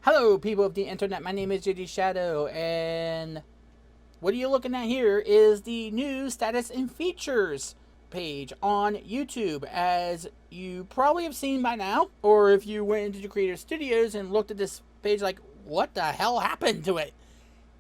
Hello, people of the internet. My name is JD Shadow, and what you're looking at here is the new status and features page on YouTube. As you probably have seen by now, or if you went into the Creator Studios and looked at this page like, what the hell happened to it?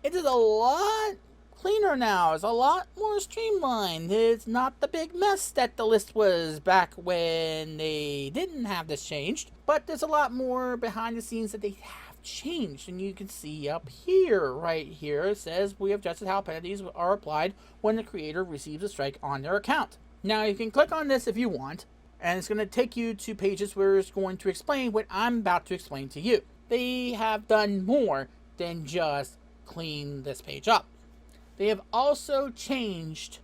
It is a lot cleaner now. It's a lot more streamlined. It's not the big mess that the list was back when they didn't have this changed, but there's a lot more behind the scenes that they have changed. And you can see up here, right here, it says we have adjusted how penalties are applied when the creator receives a strike on their account. Now you can click on this if you want, and it's going to take you to pages where it's going to explain what I'm about to explain to you. They have done more than just clean this page up. They have also changed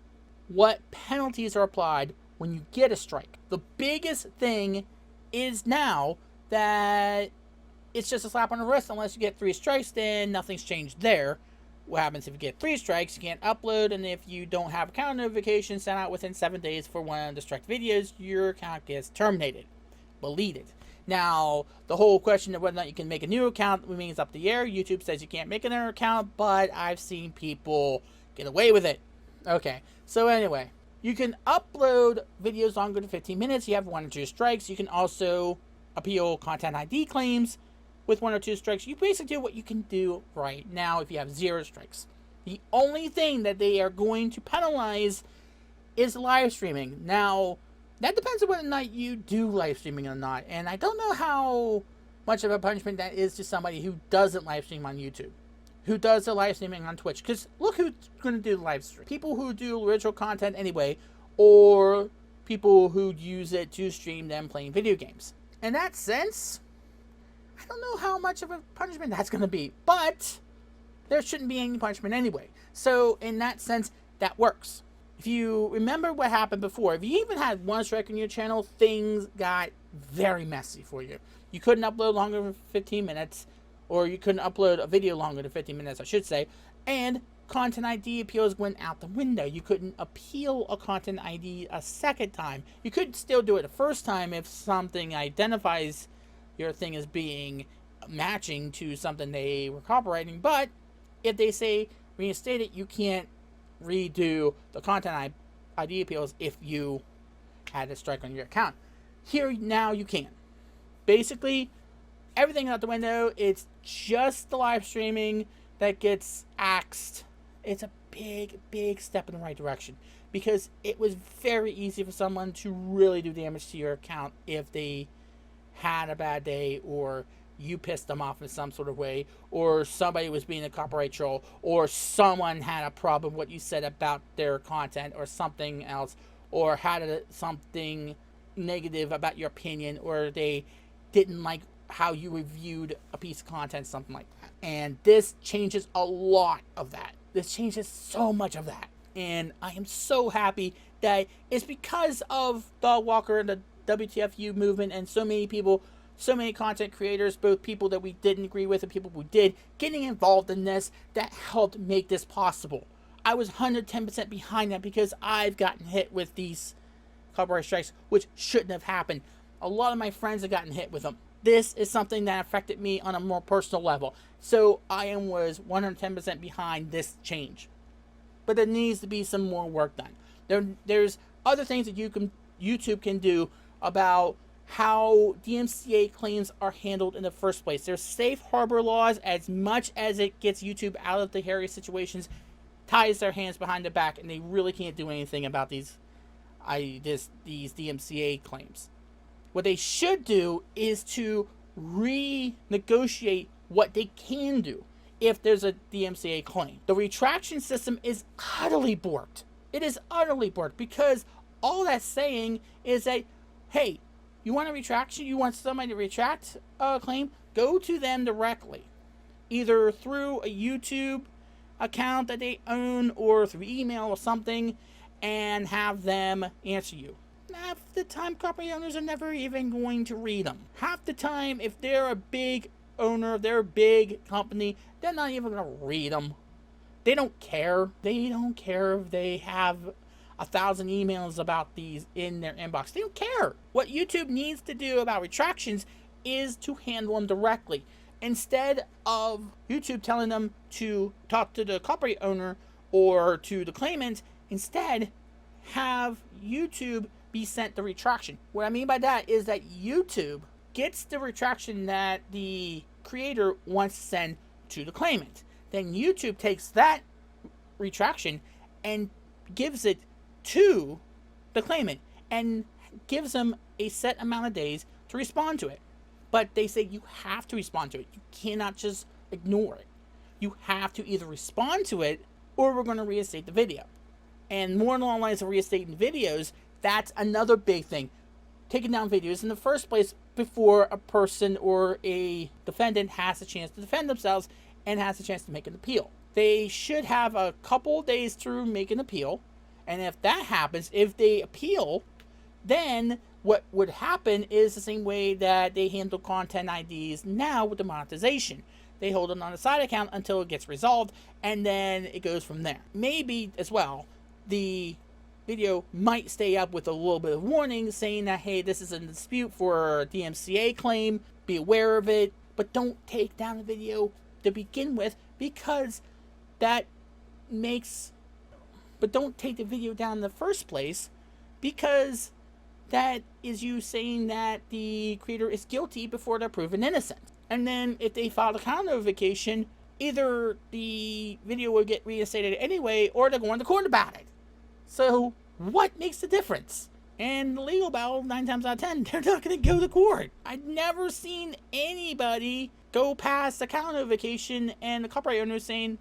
what penalties are applied when you get a strike. The biggest thing is now that it's just a slap on the wrist. Unless you get 3 strikes, then nothing's changed there. What happens if you get 3 strikes? You can't upload, and if you don't have account notifications sent out within 7 days for one of the strike videos, your account gets terminated, deleted. Now, the whole question of whether or not you can make a new account remains up in the air. YouTube says you can't make another account, but I've seen people get away with it. Okay, so anyway, you can upload videos longer than 15 minutes. You have 1 or 2 strikes. You can also appeal content ID claims with 1 or 2 strikes. You basically do what you can do right now if you have 0 strikes. The only thing that they are going to penalize is live streaming. Now, that depends on whether or not you do live streaming or not. And I don't know how much of a punishment that is to somebody who doesn't live stream on YouTube, who does the live streaming on Twitch. Because look who's going to do the live stream. People who do original content anyway, or people who use it to stream them playing video games. In that sense, I don't know how much of a punishment that's going to be, but there shouldn't be any punishment anyway. So in that sense, that works. If you remember what happened before, if you even had 1 strike on your channel, things got very messy for you. You couldn't upload longer than 15 minutes, or you couldn't upload a video longer than 15 minutes, I should say, and content ID appeals went out the window. You couldn't appeal a content ID a second time. You could still do it the first time if something identifies your thing as being matching to something they were copyrighting, but if they say reinstate it, you can't redo the content ID appeals if you had a strike on your account. Here now you can. Basically, everything out the window. It's just the live streaming that gets axed. It's a big step in the right direction, because it was very easy for someone to really do damage to your account if they had a bad day, or you pissed them off in some sort of way, or somebody was being a copyright troll, or someone had a problem with what you said about their content or something else, or had something negative about your opinion, or they didn't like how you reviewed a piece of content, something like that. And this changes a lot of that. This changes so much of that. And I am so happy that it's because of Dog Walker and the WTFU movement and so many people, so many content creators, both people that we didn't agree with and people who did, getting involved in this, that helped make this possible. I was 110% behind that, because I've gotten hit with these copyright strikes, which shouldn't have happened. A lot of my friends have gotten hit with them. This is something that affected me on a more personal level. So I was 110% behind this change. But there needs to be some more work done. There's other things that YouTube can do about how DMCA claims are handled in the first place. There's safe harbor laws. As much as it gets YouTube out of the hairy situations, ties their hands behind their back, and they really can't do anything about these DMCA claims. What they should do is to renegotiate what they can do if there's a DMCA claim. The retraction system is utterly borked. It is utterly borked, because all that's saying is that, hey, you want a retraction? You want somebody to retract a claim? Go to them directly, either through a YouTube account that they own or through email or something, and have them answer you. Half the time, copyright owners are never even going to read them. Half the time, if they're a big owner, they're a big company, they're not even going to read them. They don't care. They don't care if they have 1,000 emails about these in their inbox. They don't care. What YouTube needs to do about retractions is to handle them directly. Instead of YouTube telling them to talk to the copyright owner or to the claimant, instead have YouTube be sent the retraction. What I mean by that is that YouTube gets the retraction that the creator wants to send to the claimant. Then YouTube takes that retraction and gives it to the claimant and gives them a set amount of days to respond to it. But they say you have to respond to it. You cannot just ignore it. You have to either respond to it or we're going to reinstate the video. And more along the lines of reinstating videos, that's another big thing. Taking down videos in the first place before a person or a defendant has a chance to defend themselves and has a chance to make an appeal. They should have a couple days to make an appeal. And if that happens, if they appeal, then what would happen is the same way that they handle content IDs now with the monetization. They hold it on a side account until it gets resolved, and then it goes from there. Maybe as well, the video might stay up with a little bit of warning saying that, hey, this is a dispute for a DMCA claim, be aware of it, but don't take down the video to begin with, because that makes... But don't take the video down in the first place, because that is you saying that the creator is guilty before they're proven innocent. And then if they file a counter notification, either the video will get reinstated anyway, or they're going to court about it. So what makes the difference? And the legal battle, 9 times out of 10, they're not going to go to court. I've never seen anybody go past the counter notification and the copyright owner saying,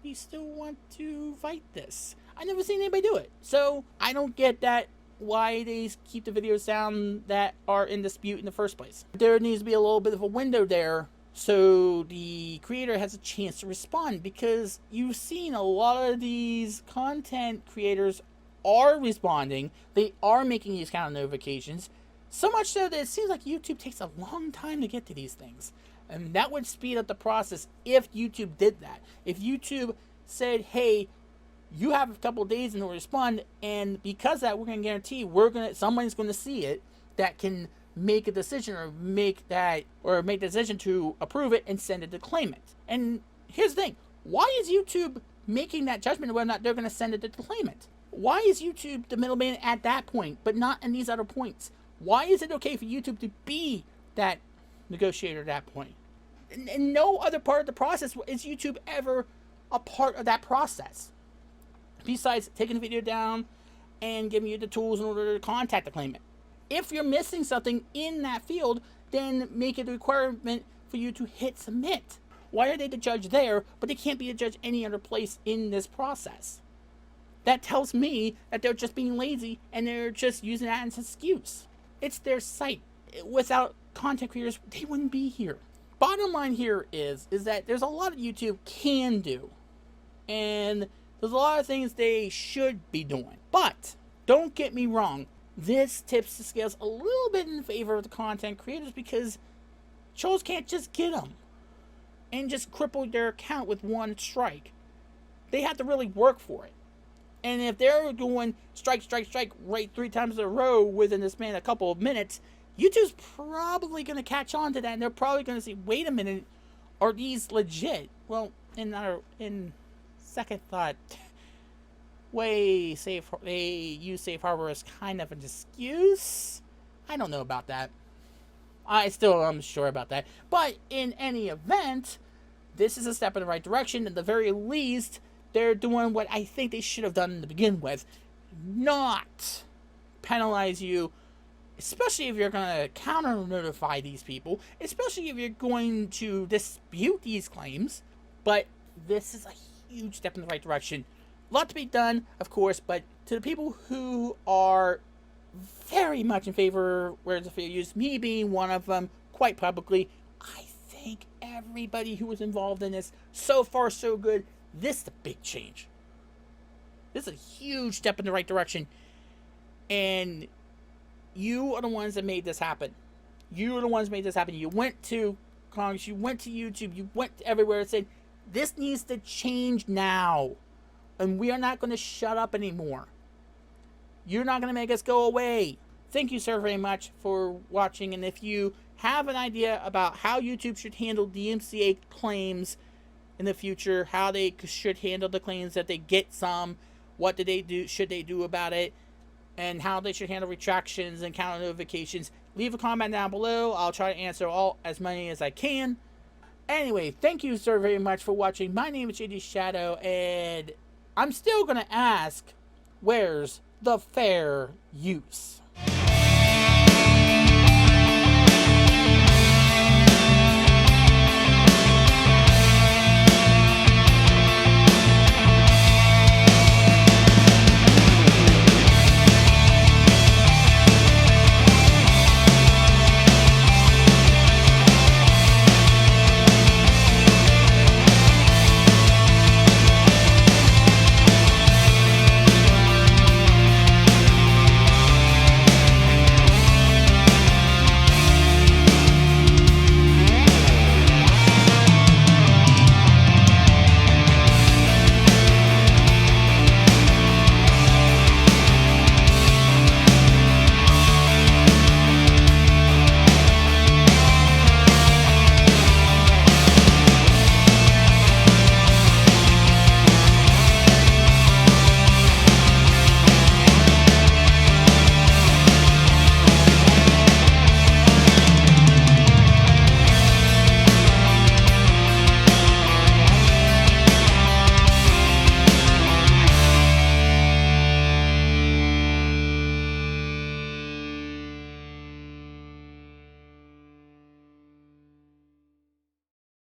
we still want to fight this. I've never seen anybody do it. So I don't get that, why they keep the videos down that are in dispute in the first place. There needs to be a little bit of a window there so the creator has a chance to respond, because you've seen a lot of these content creators are responding. They are making these kind of notifications, so much so that it seems like YouTube takes a long time to get to these things. And that would speed up the process if YouTube did that. If YouTube said, hey, you have a couple of days in order to respond, and because of that, we're going to guarantee somebody's going to see it that can make a decision or make the decision to approve it and send it to claimant. And here's the thing. Why is YouTube making that judgment of whether or not they're going to send it to the claimant? Why is YouTube the middleman at that point, but not in these other points? Why is it okay for YouTube to be that negotiator at that point? In no other part of the process is YouTube ever a part of that process, besides taking the video down and giving you the tools in order to contact the claimant. If you're missing something in that field, then make it a requirement for you to hit submit. Why are they the judge there, but they can't be a judge any other place in this process? That tells me that they're just being lazy and they're just using that as an excuse. It's their site. Without content creators, they wouldn't be here. Bottom line here is that there's a lot of YouTube can do, and there's a lot of things they should be doing. But don't get me wrong, this tips the scales a little bit in favor of the content creators, because trolls can't just get them and just cripple their account with one strike. They have to really work for it. And if they're doing strike, strike, strike right 3 times in a row within the span of a couple of minutes, YouTube's probably going to catch on to that, and they're probably going to say, wait a minute, are these legit? Well, in second thought, they use safe harbor as kind of an excuse. I don't know about that. I still am sure about that. But in any event, this is a step in the right direction. At the very least, they're doing what I think they should have done to begin with. Not penalize you, especially if you're going to counter notify these people, especially if you're going to dispute these claims. But this is a huge step in the right direction. A lot to be done, of course, but to the people who are very much in favor of words of fair use, me being one of them, quite publicly, I think everybody who was involved in this, so far so good. This is a big change. This is a huge step in the right direction. And you are the ones that made this happen. You are the ones that made this happen. You went to Congress, you went to YouTube, you went everywhere and said, this needs to change now. And we are not going to shut up anymore. You're not going to make us go away. Thank you, sir, very much for watching. And if you have an idea about how YouTube should handle DMCA claims in the future, how they should handle the claims that they get some, what should they do about it, and how they should handle retractions and counter notifications. Leave a comment down below. I'll try to answer as many as I can. Anyway, thank you so very much for watching. My name is JD Shadow, and I'm still going to ask, where's the fair use?